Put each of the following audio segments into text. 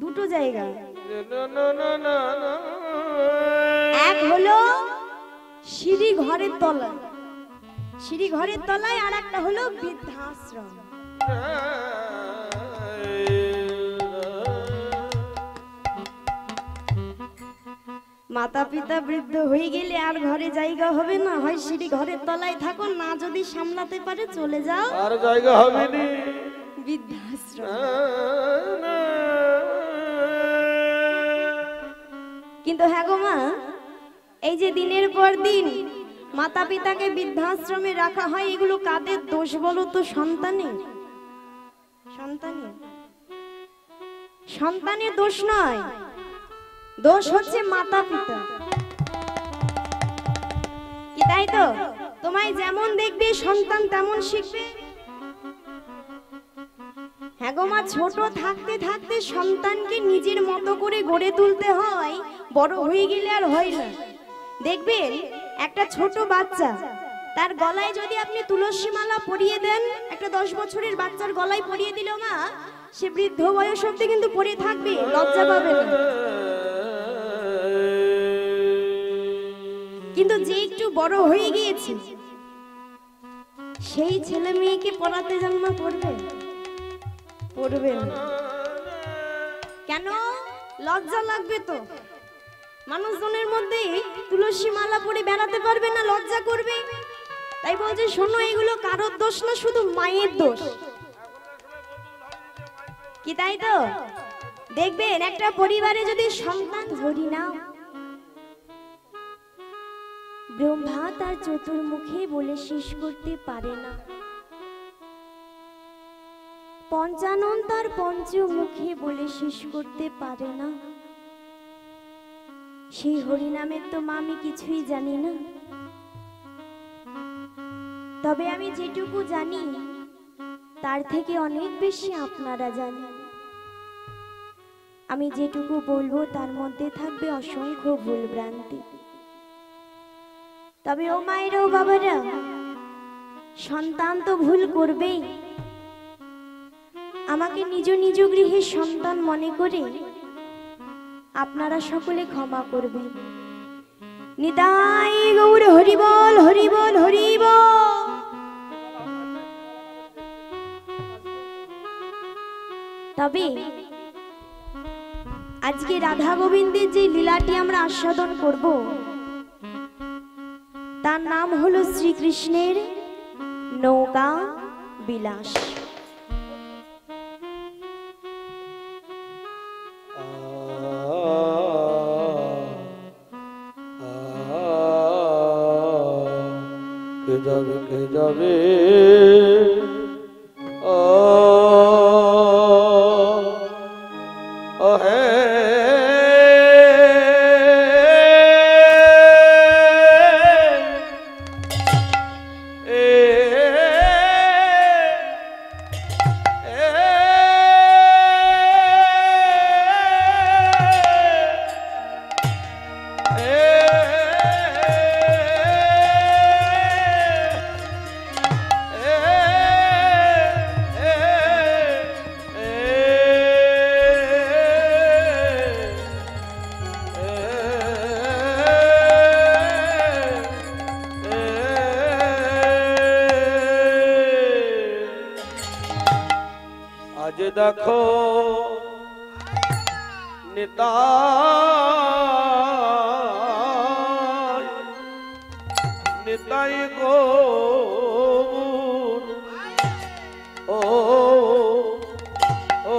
দুটো জায়গা, এক হলো সিঁড়ি ঘরের তলা, সিঁড়ি ঘরের তলায়, আর একটা হলো বৃদ্ধাশ্রম। মাতা পিতা বৃদ্ধ হয়ে গেলে আর ঘরে জায়গা হবে না, হয় সিঁড়ি ঘরের তলায় থাকো, না যদি সামলাতে পারে চলে যাও, আর জায়গা হবে না বৃদ্ধাশ্রম। কিন্তু হ্যাঁ গো মা, এই যে দিনের পর দিন মাতা পিতাকে বৃদ্ধাশ্রমে রাখা হয়, এগুলো কাদের দোষ বলো তো? সন্তানের। সন্তানের, সন্তানের দোষ নয়, দোষ হচ্ছে মাতা পিতা। কি তাই তো? তোমায় যেমন দেখবে সন্তান তেমন শিখবে। হ্যাঁ গো মা, ছোট থাকতে থাকতে সন্তানকে নিজের মতো করে গড়ে তুলতে হয়, বড় হয়ে গেলে আর হয় না। দেখবেন একটা ছোট বাচ্চা, তার গলায় যদি আপনি তুলসী মালা পরিয়ে দেন, একটা 10 বছরের বাচ্চার গলায় পরিয়ে দিল মা, সে বৃদ্ধ বয়স অবধি কিন্তু পরে থাকবে, লজ্জা পাবে না। কিন্তু যে একটু বড় হয়ে গিয়েছে, সেই ছেলে মেয়েকে পড়াতে যান না, পড়বে? পড়বে না। কেন? লজ্জা লাগবে তো। মানুষজনের মধ্যে তুলসী মালা পরে বেড়াতে পারবে না, লজ্জা করবে। তাই বলছে শোনো, এগুলো কারোর দোষ না, শুধু মায়ের দোষ। কি তাই তো? দেখবেন একটা পরিবারে যদি সন্তান, ধরি না, ব্রহ্মা তার চতুর্মুখে বলে শেষ করতে পারে না, পঞ্চানন তার পঞ্চমুখে বলে শেষ করতে পারে না, সেই হরিনামের তো মা আমি কিছুই জানি না। তবে আমি যেটুকু জানি তার থেকে অনেক বেশি আপনারা জানেন। আমি যেটুকু বলবো তার মধ্যে থাকবে অসংখ্য ভুল ভ্রান্তি। তবে ও মায়েরা, ও বাবারা, সন্তান তো ভুল করবেই। আমাকে নিজ নিজ গৃহে সন্তান মনে করে আপনারা সকলে ক্ষমা করবেন। নিতাই গৌর হরি বল, হরি বল, হরি বল। তবে আজকে রাধা গোবিন্দের যে লীলাটি আমরা আস্বাদন করব, তার নাম হলো শ্রীকৃষ্ণের নৌকা বিলাস। কে যাবে দেখো নিতাই, নিতাই গো ও ও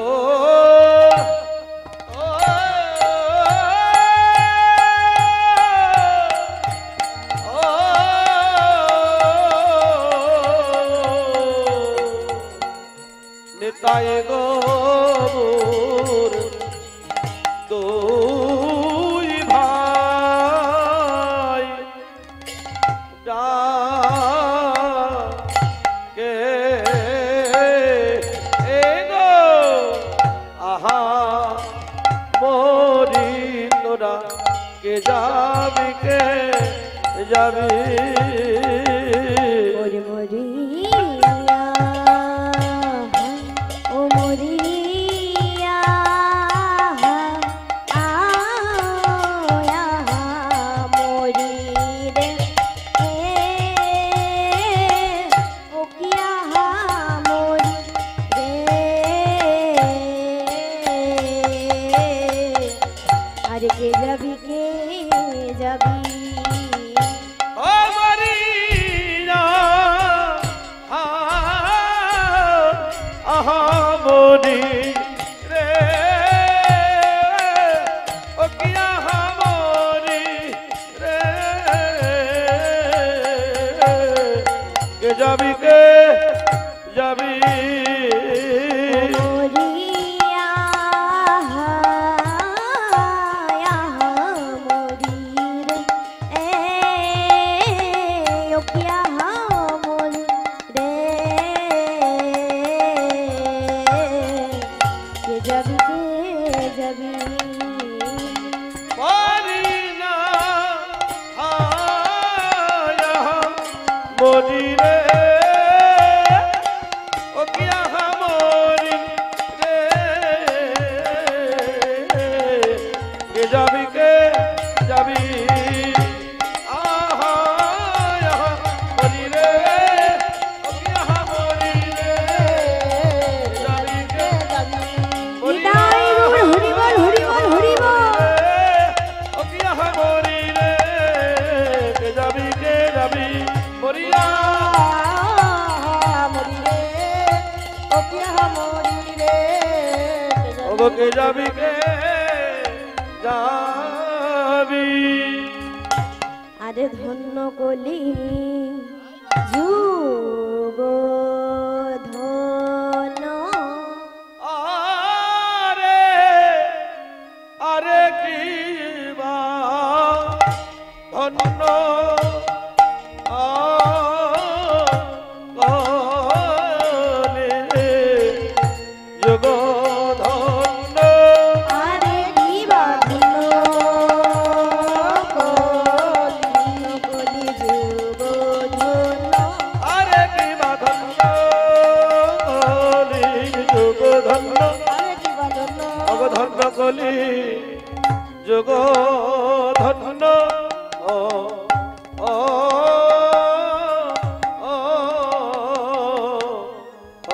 নিতাই গৌর দুই ভাই ডাকে গো আহা মরি তোরা কে যাবি, কে যাবি কে যাবি কে যাবি ও মরিনা আহা মরি রে ও কি আহা মরি রে কে যাবি কে যাবি মরিয়া মরির এ ওকিয়া মরি রে কে যাবি কে যাবি মরিনা আয়া মরি রে ও কি আহা মরি রে কে যাবি কে যাবি আহা আহা মরি রে ও কি আহা মরি রে যাবি কে যাবি নিতাই গৌর হরি বল হরি বল হরি বল ও কি আহা মরি রে কে যাবি মরিয়া মরি রে ওকিয়া মরি রে ও কে যাবি কে যাবি আরে ধন্য কলি যুগ ধন্য আরে আরে কি বা ধন্য যোগ ধন্য আরে কি বাঁধন কলি যুগ ধন্য আরে কি বা ধন্য যোগ ধন্য আরে কি বাঁধন অবধন্য কলি যোগ ধন্য ও ও ও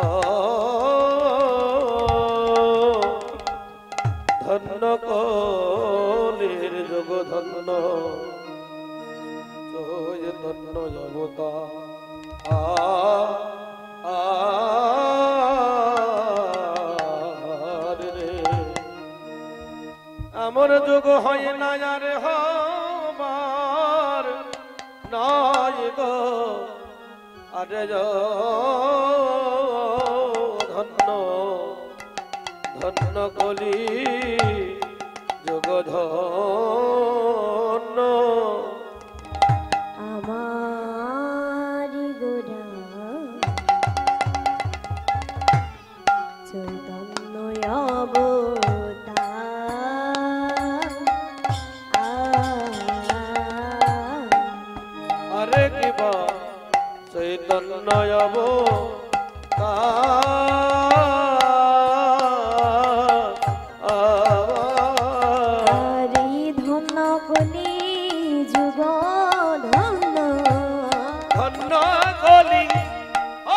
ধন্য কলির যোগ ধন্য চৈতন্য জগতা রে আমার যোগ হয় না আর হবার নাই গো আরে ধন্য ধন্য কলি যোগ ধন্য আমারি গোরা চৈতন্য আরে কিবা চৈতন্য আরি ধন্য কলি যুগ ধন্য ধন্য কলি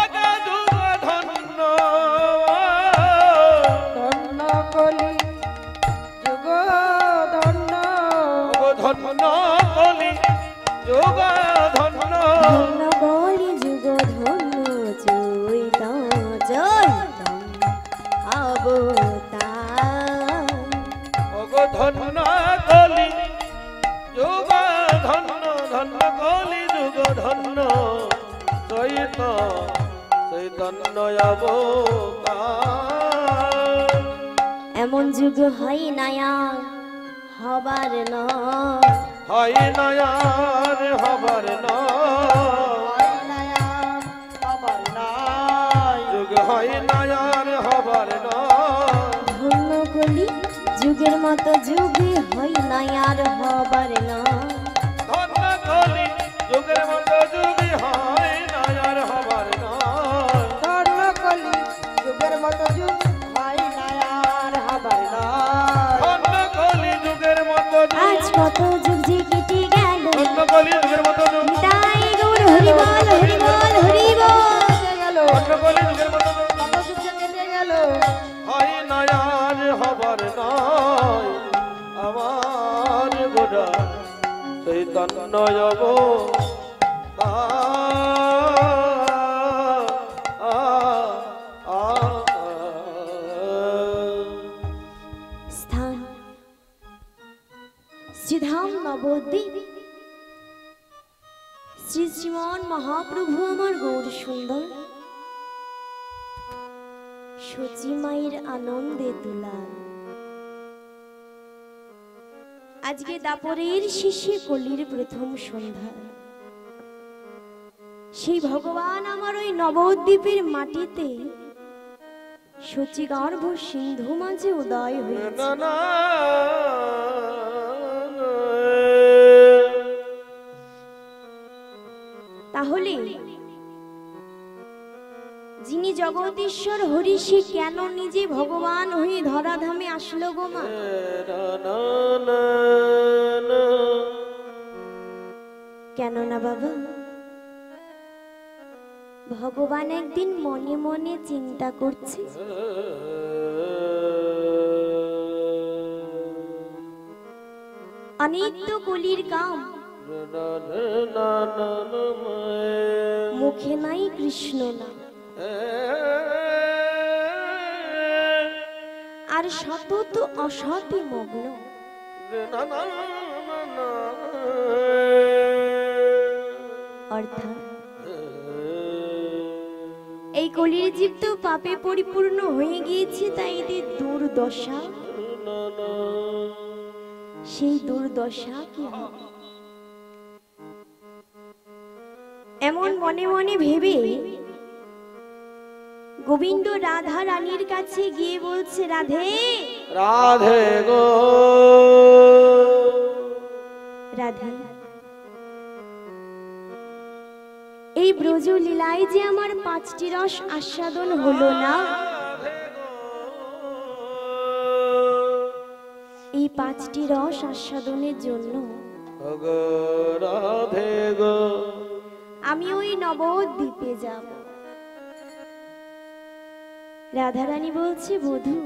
অগা যুগ ধন্য ধন্য কলি যুগ ধন্য ধন্য কলি যোগ ধন্য ধন্য কলি যুগ ধন্য চৈতন্য অবতার ধন্য কলি যোগ ধন্য ধন্য কলি যোগ ধন্য চৈতন্য অবতার এমন যুগ হয় নায়া হবার না হয় নয়ার হবার যুগ হয় নয়ার হবার ধন্য কলি যুগের মতো যুগে হয় নায়ার হবার না ধন্য কলি যুগের মতো যুগি হয় নয়ার হবার ধন্য কলি যুগের মতো যুগ হয় নায়ার হবার ধন্য কলি যুগের মতো আজ কত যুগ যে কেটে গেল ধন্য কলি যুগের মতো যুগ তাই গৌর হরি বল হরি বল হরি বল গেল ধন্য কলি যুগের মতো যুগ কত যুগ যে কেটে গেল হয় নয়ার হবার নয় আমার তন্নয়ব স্থান শ্রীধাম নবদ্বীপ। শ্রী শ্রীমান মহাপ্রভু আমার গৌর সুন্দর সচি মায়ের আনন্দে দুলাল। আজকে দাপরের শেষে কলির প্রথম সন্ধ্যা, সেই ভগবান আমার ওই নবদ্বীপের মাটিতে সচিগর্ভ সিন্ধু মাঝে উদয় হয়েছে। তাহলে যিনি জগদীশ্বর হরি সে কেন নিজে ভগবান হয়ে ধরাধামে আসলো গো মা? কেন না বাবা, ভগবান একদিন মনে মনে চিন্তা করছে, অনেক তো কলির কাম, মুখে নাই কৃষ্ণ নাম, আর শত তো অসতে মগ্ন। অর্থাৎ এই কলির জীব তো পাপে পরিপূর্ণ হয়ে গিয়েছে, তাই এদের দুর্দশা। সেই দুর্দশা কি হবে এমন মনে মনে ভেবে গোবিন্দ রাধা রানীর কাছে গিয়ে বলছে, রাধে রাধে গো রাধে, এই ব্রজ লীলায় যে আমার 5টি রস আস্বাদন হলো না, এই 5টি রস আস্বাদনের জন্য রাধে গো আমি ওই নবদ্বীপে যাব। রাধারানী বলছে, বধূ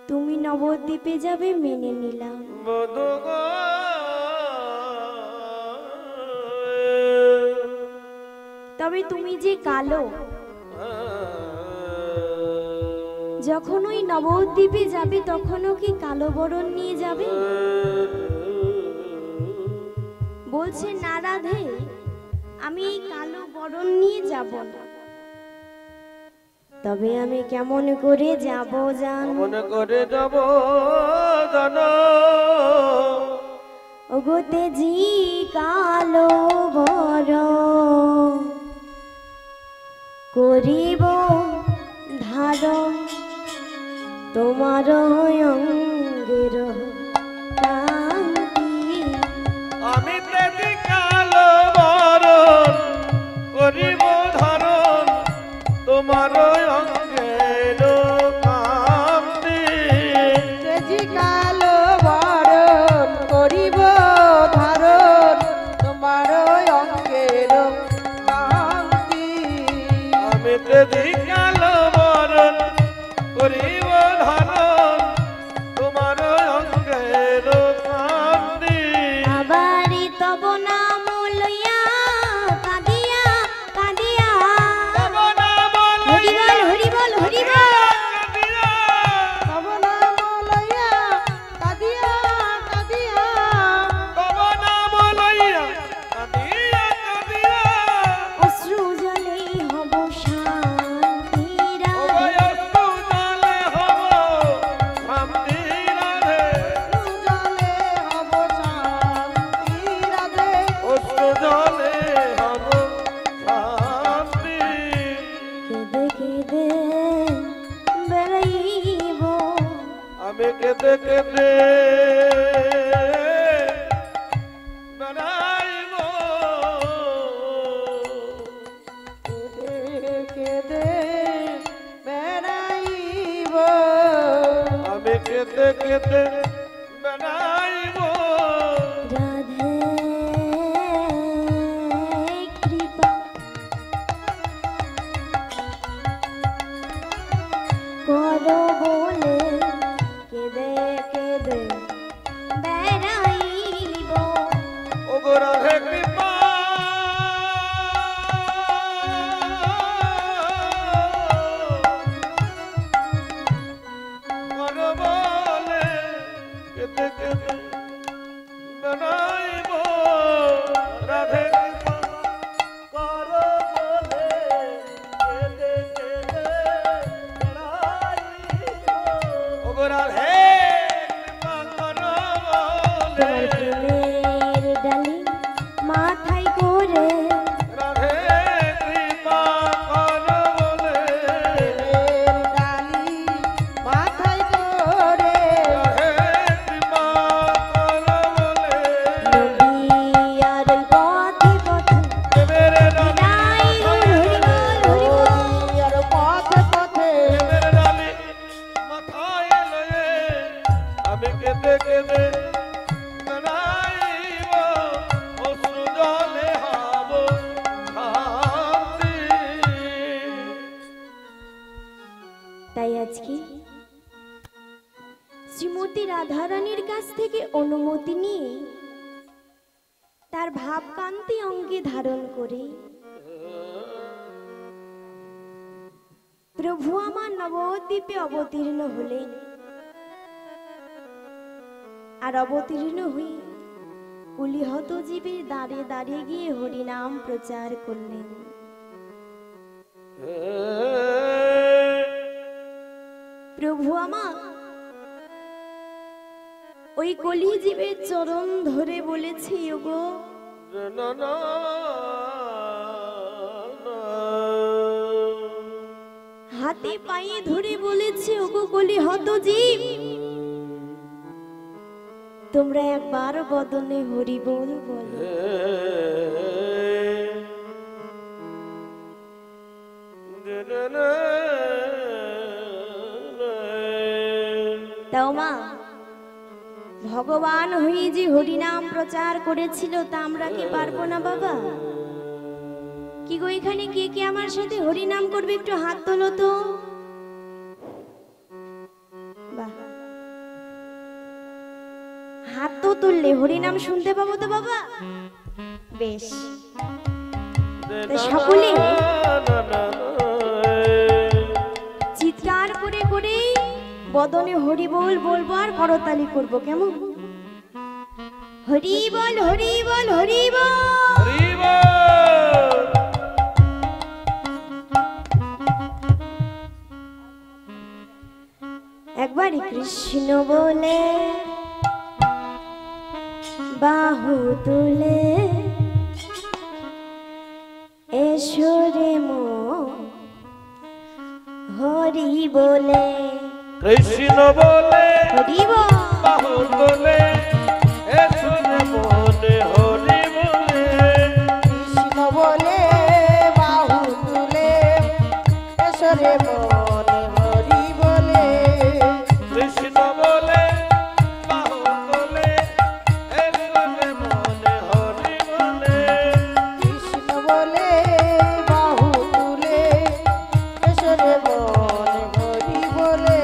তুমি নবদ্বীপে যাবে মেনে নিলাম, বধূ গো তবে তুমি যে কালো, যখন ওই নবদ্বীপে যাবে তখনও কি কালো বরণ নিয়ে যাবে? বলছে, না রাধে, আমি এই কালো বরণ নিয়ে যাব না, তবে আমি কেমন করে যাব জান? মনে করে যাব জানো ওগোতে জি কালো বরণ করিব ধারণ তোমার অঙ্গের কান্তি। আমি তেজি কালো বরণ করিব ধারণ তোমার অঙ্গের কান্তি। তেজি কালো বরণ করিব ধারণ তোমার অঙ্গের কান্তি। আমি তেজি কালো বরণ করিব ধারণ তোমার অঙ্গের কান্তি। আবারই তব নাম লইয়া কাঁদিয়া কাঁদিয়া, হরি বল হরি বল হরি বল, তব নাম লইয়া কাঁদিয়া কাঁদিয়া, অশ্রু জলে হব শান্তি রাধে, জলে হব শান্তি রাধে। কেঁদে কেঁদে বেড়াইব, আমি কেঁদে কেঁদে বেড়াইব। কেঁদে বেড়াইব, আমি কেঁদে কেঁদে বেড়াইব। রাধে কৃপা করো বলে কেঁদে কেঁদে তাই আজকে শ্রীমতী রাধারানীর কাছ থেকে অনুমতি নিয়ে তার ভাবকান্তি অঙ্গে ধারণ করে প্রভু আমার নবদ্বীপে অবতীর্ণ হলেন। আর অবতীর্ণ হয়ে কুলিহত জীবের দ্বারে দাঁড়িয়ে গিয়ে হরিনাম প্রচার করলেন। প্রভু আমার ওই কলি জীবের চরণ ধরে বলেছে, ওগো হাতে পায়ে ধরে বলেছে, ওগো কলিহত জীব, তোমরা একবার বদনে হরি বল বলো। তাও মা ভগবান হয়ে যে হরিনাম প্রচার করেছিল তা আমরা কি পারবো না বাবা? কি গো এখানে কে কে আমার সাথে হরিনাম করবে? একটু হাত তোলো তো। বাহ, হাত তো তুললে হরিনাম শুনতে পাবো তো বাবা? বেশ, তো সকলে চিৎকার করে করে বদনে হরি বল বলবো আর করতালি করবো, কেমন? হরি বল হরি বল হরি বল। একবারই কৃষ্ণ বলে বাহু তুলে এসো রে মো হরি বলে। কৃষ্ণ বলে হরি বল বাহু তোলে এসো রে মনে হরি বলে। কৃষ্ণ বলে বাহু তুলে এসো রে মনে হরি বলে। কৃষ্ণ বলে বাহু তোলে এসো রে মনে হরি বলে। কৃষ্ণ বলে বাহু তুলে এসো রে মনে হরি বলে।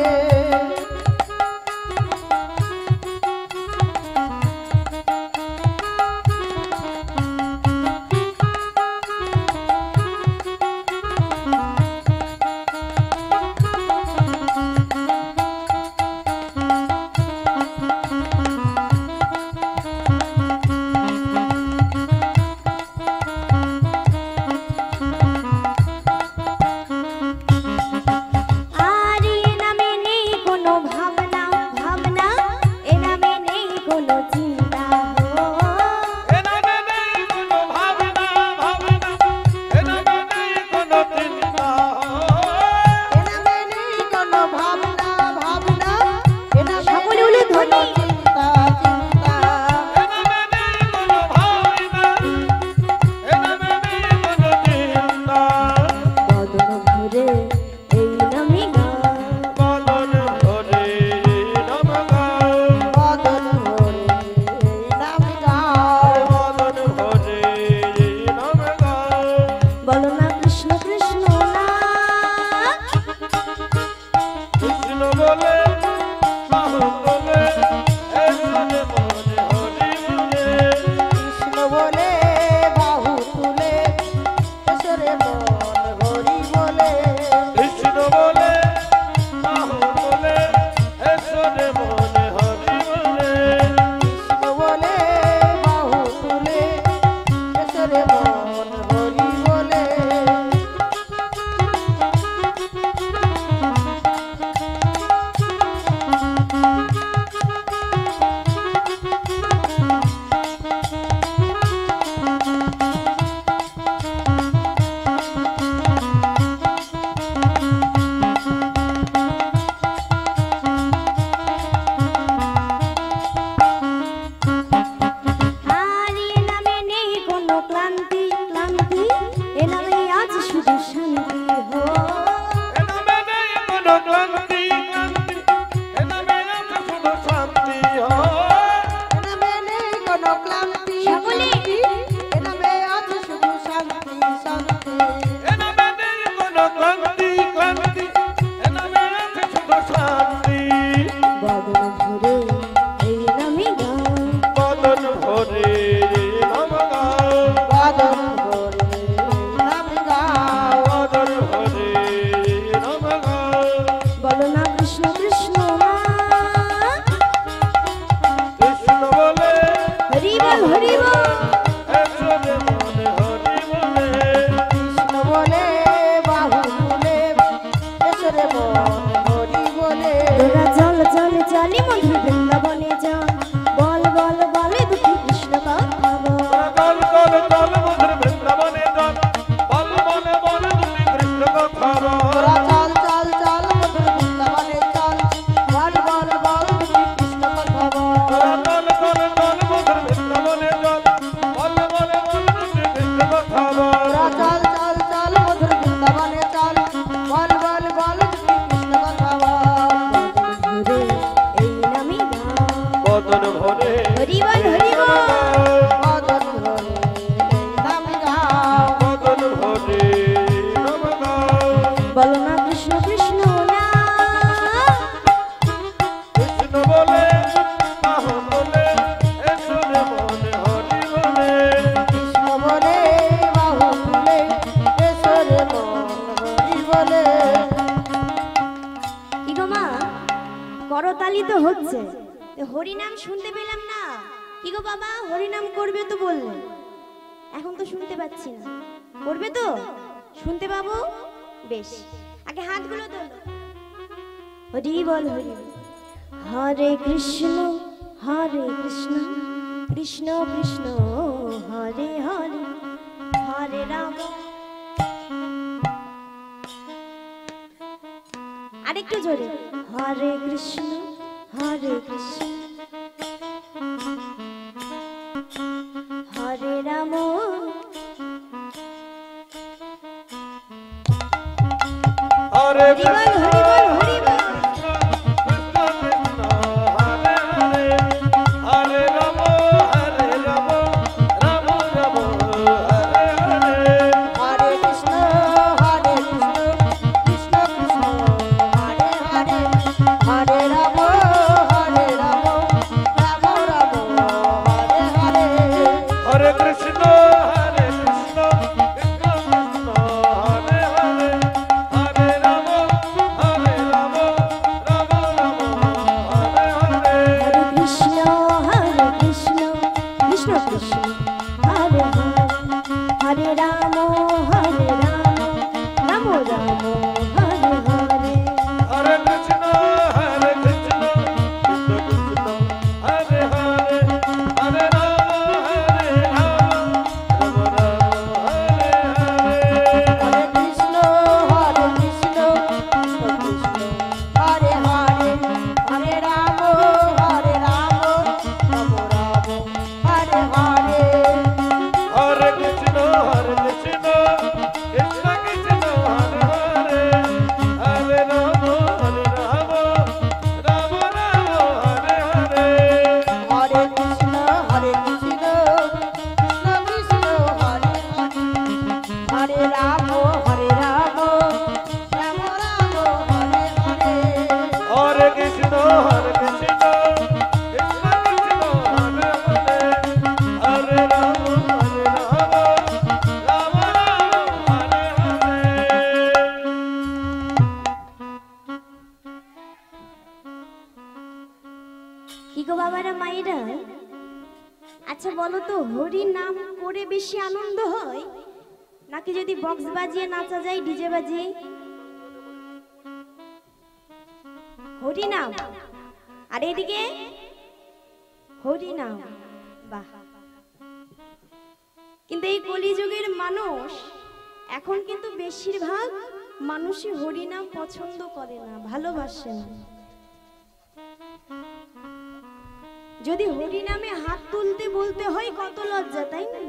করতালি তো হচ্ছে, তো হরিনাম শুনতে পেলাম না। কি গো বাবা, হরিনাম করবে তো বললে, এখন তো শুনতে পাচ্ছি না। করবে তো? শুনতে পাবো? বেশ, আগে হাতগুলো তোলো। হরি বল, হরি বল। হরে কৃষ্ণ কৃষ্ণ কৃষ্ণ হরে হরে, হরে রাম। আরেকটু জোরে। হরে কৃষ্ণ হরে রাম, হরে হরি বল, হরি বল, হরি বল। হরে রাম হরে রাম, রাম রাম হরে হরে। হরে কৃষ্ণ কৃষ্ণ কৃষ্ণ হরে হরে, হরে রাম রাম রাম হরে হরে। হরে কৃষ্ণ হরে কৃষ্ণ কৃষ্ণ কৃষ্ণ হরে হরে, হরে রাম হরে রাম, রাম রাম হরে হরে। হরে কৃষ্ণ কৃষ্ণ কৃষ্ণ হরে হরে, হরে রাম রাম রাম হরে হরে। হরে কৃষ্ণ কৃষ্ণ কৃষ্ণ হরে হরে, হরে রাম রাম হরে হরে। হরে কৃষ্ণ কৃষ্ণ কৃষ্ণ হরে হরে, হরে রাম রাম রাম হরে হরে। হরে কৃষ্ণ কৃষ্ণ কৃষ্ণ কৃষ্ণ হরে হরে, হরে রাম রাম, রাম রাম হরে হরে। হরে কৃষ্ণ কৃষ্ণ কৃষ্ণ হরে হরে, হরে রাম রাম রাম হরে হরে। হরে কৃষ্ণ কৃষ্ণ কৃষ্ণ কৃষ্ণ হরে হরে, হরে রাম রাম, রাম রাম হরে হরে। কি গো বাবারা, মায়েরা, আচ্ছা বলো তো, হরি নাম করে বেশি আনন্দ হয় নাকি যদি বক্স বাজিয়ে নাচা যায়, ডিজে বাজিয়ে? হরি নাম। আর এদিকে হরি নাম, বাহ। কিন্তু এই কলিযুগের মানুষ এখন কিন্তু বেশিরভাগ মানুষই হরি নাম পছন্দ করে না, ভালোবাসে না। যদি হরি নামে হাত তুলতে বলতে হয়, কত লজ্জা, তাই না?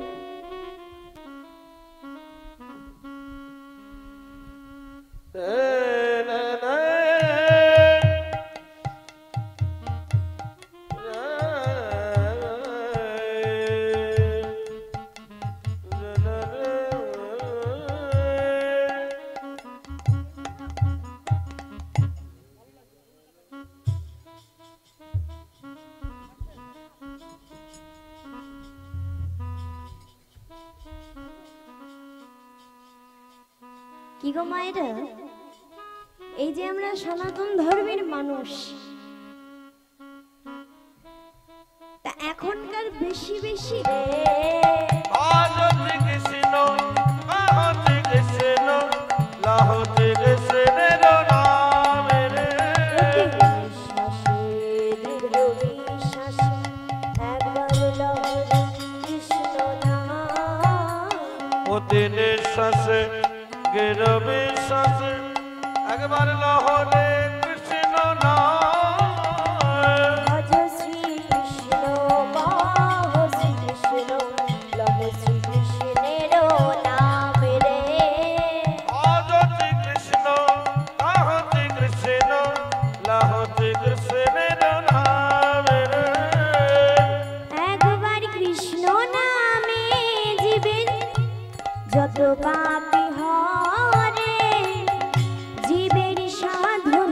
কি গো মায়েরা, এই যে আমরা সনাতন ধর্মের মানুষ, তা এখনকার বেশি বেশি হরে কৃষ্ণ হরে কৃষ্ণ হরে কৃষ্ণের নাম রে। অতি নিঃশ্বাসে গেরো বিশ্বাসে একবার লহরে কৃষ্ণ নাম। হরে কৃষ্ণ হরে কৃষ্ণ হরে কৃষ্ণের নাম রে। একবার কৃষ্ণ নামে জীবের যত পাপি হরে, জীবের সাধন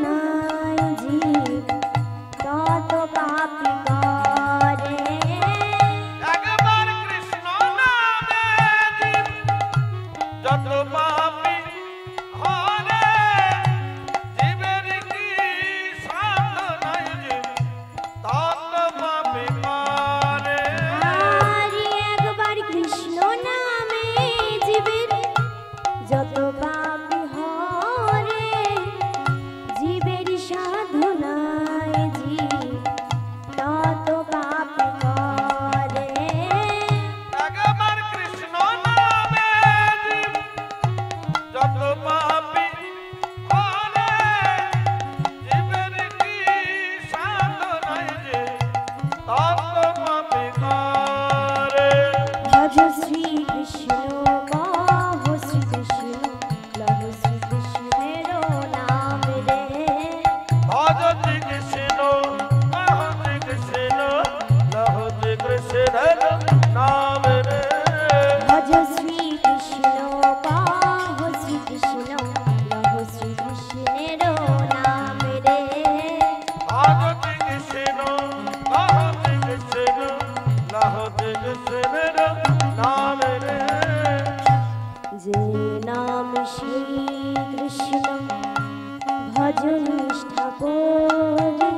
নিষ্ঠা করে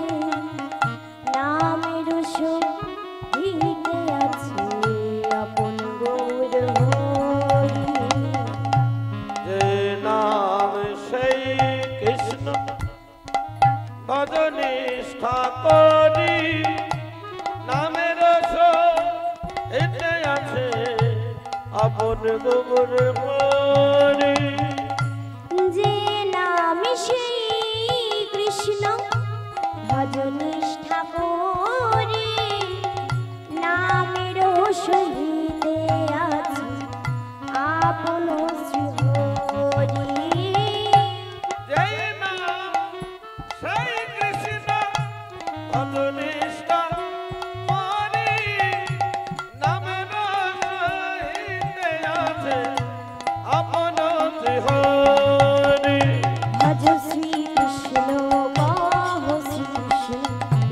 নামের সহিতে আছে আপন গৌর হরি। যে নাম সেই কৃষ্ণ ভজ নিষ্ঠা করি নামের সহিতে আছে আপন গৌর হরি। যে নাম সেই কৃষ্ণ ভজ নিষ্ঠা করে নামের সহিতে আছে আপন শ্রী হরি। যেই নাম সেই কৃষ্ণ ভজ নিষ্ঠা করি নামের সহিতে আছে আপন শ্রী হরি। ভজ শ্রী কৃষ্ণ কহ শ্রী কৃষ্ণ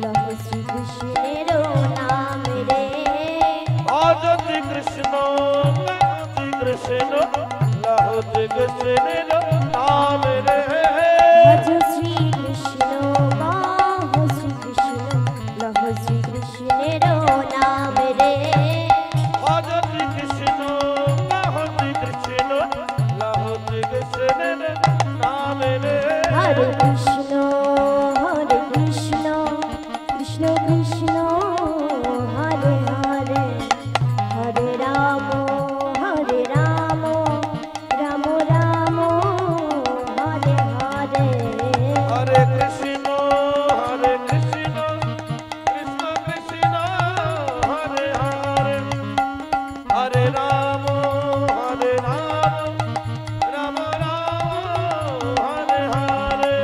লহ শ্রী কৃষ্ণের নাম রে। ভজ শ্রী কৃষ্ণ শ্রী কৃষ্ণ লহ শ্রী কৃষ্ণের নাম রে। ভজ শ্রী কৃষ্ণ কহ শ্রী কৃষ্ণ লহ শ্রী কৃষ্ণের নাম রে। ভজ শ্রী কৃষ্ণ লহ শ্রী কৃষ্ণ লহ শ্রী কৃষ্ণের নাম রে। হরে কৃষ্ণ কৃষ্ণ কৃষ্ণ হরে হরে হরে রাম রাম রাম হরে হরে। হরে কৃষ্ণ কৃষ্ণ কৃষ্ণ হরে হরে হরে রাম রাম রাম হরে হরে।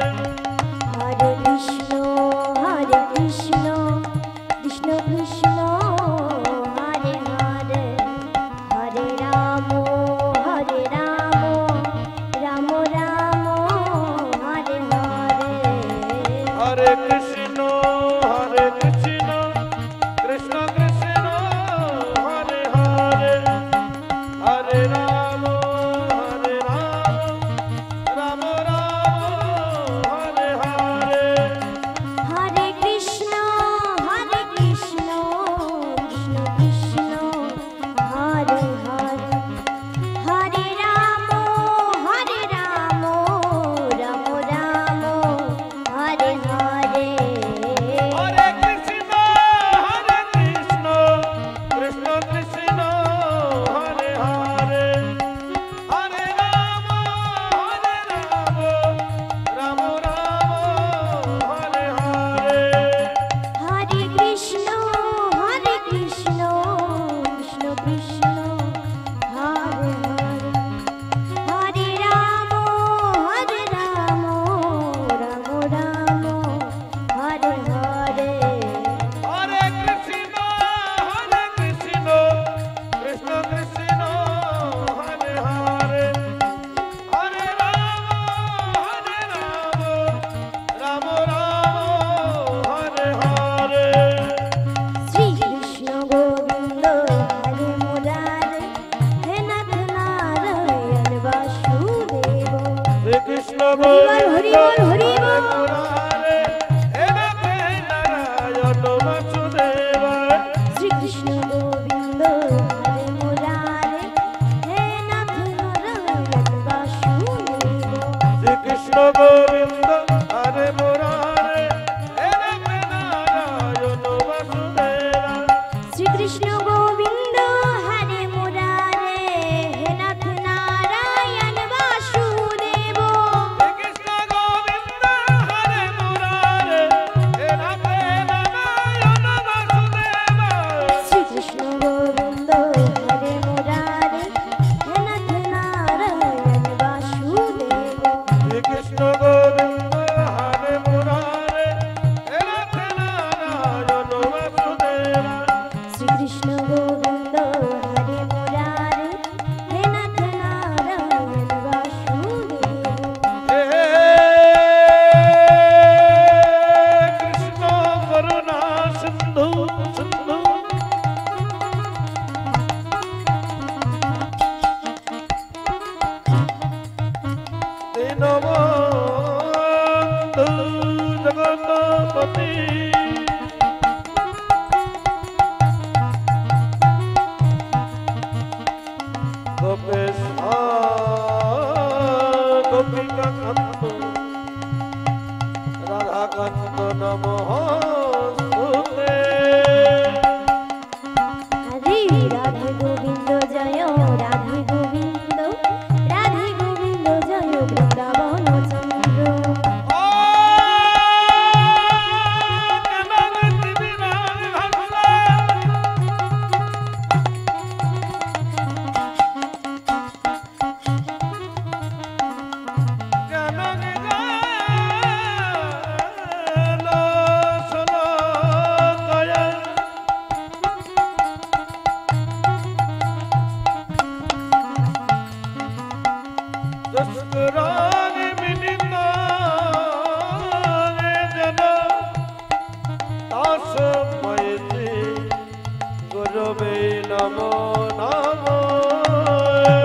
হরে কৃষ্ণ কৃষ্ণ কৃষ্ণ হরে হরে হরে রাম রাম রাম হরে হরে। হরে কৃষ্ণ কৃষ্ণ কৃষ্ণ হরে হরে হরে রাম রাম রাম হরে হরে। হরে কৃষ্ণ কৃষ্ণ কৃষ্ণ হরে হরে হরে রাম রাম রাম হরে হরে। জগৎপতি গোপেশ গোপিকা কান্ত রাধাকান্ত নমঃ স্তুতে হরে রাধে গোবিন্দ জয় রাধে গোবিন্দ জয় বৃন্দাবন চন্দ্র।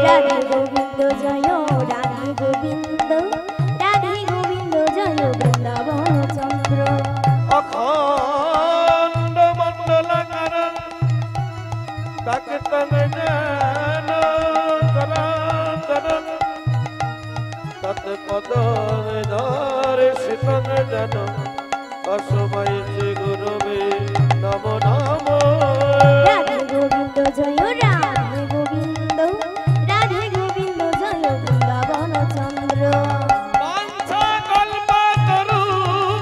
রাধে গোবিন্দ জয় রাধে গোবিন্দ জয় বৃন্দাবন চন্দ্র। অখণ্ড মণ্ডলাকারং ব্যক্তং জ্ঞান চরাচরং তৎপদনিদর্শিতং জন তস্मै শ্রী গুরবে নমো নমো। রাধে গোবিন্দ জয় রাধে গোবিন্দ জয় বৃন্দাবন চন্দ্র। বাঞ্ছা কল্পতরু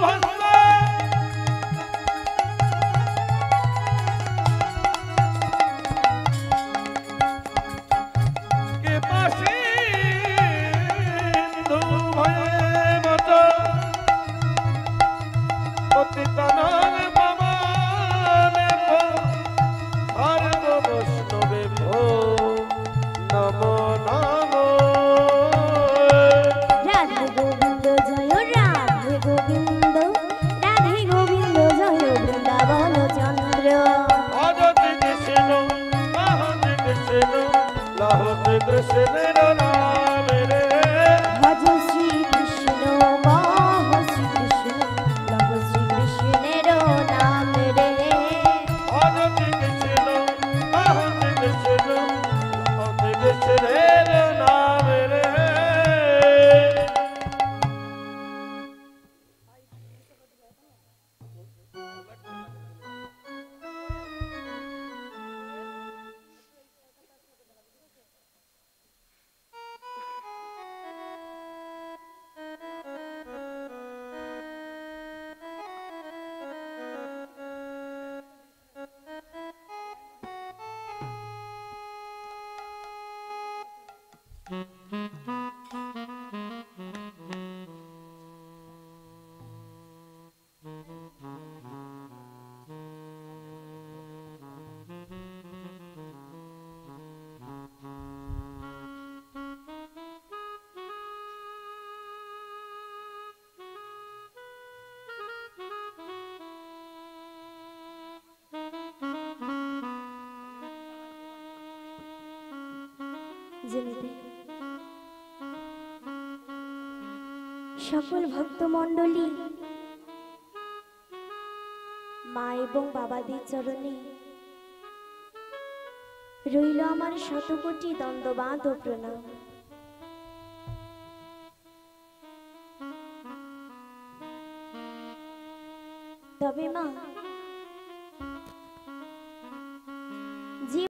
ভস্ম কৃপা সিন্ধু ভয়ে মত পতিতানাং পাবনেভ্যো ধর্ম বৈষ্ণবেভ্যো নমো নমো। রাধে গোবিন্দ জয় রাধে গোবিন্দ জয় বৃন্দাবন চন্দ্র। ভজতি কৃষ্ণ লহতি কৃষ্ণ লহতি কৃষ্ণের নামে রে। ভজ শ্রী কৃষ্ণ মহ শ্রী কৃষ্ণ লহ শ্রী কৃষ্ণের নাম রে। ভজতি কৃষ্ণ লহতি কৃষ্ণ লহতি কৃষ্ণের নামে রে। জেনেতে সকল ভক্তমণ্ডলী মা এবং বাবাদের চরণে রইল আমার শতকোটি দণ্ডবাদ ও প্রণাম। তবে মা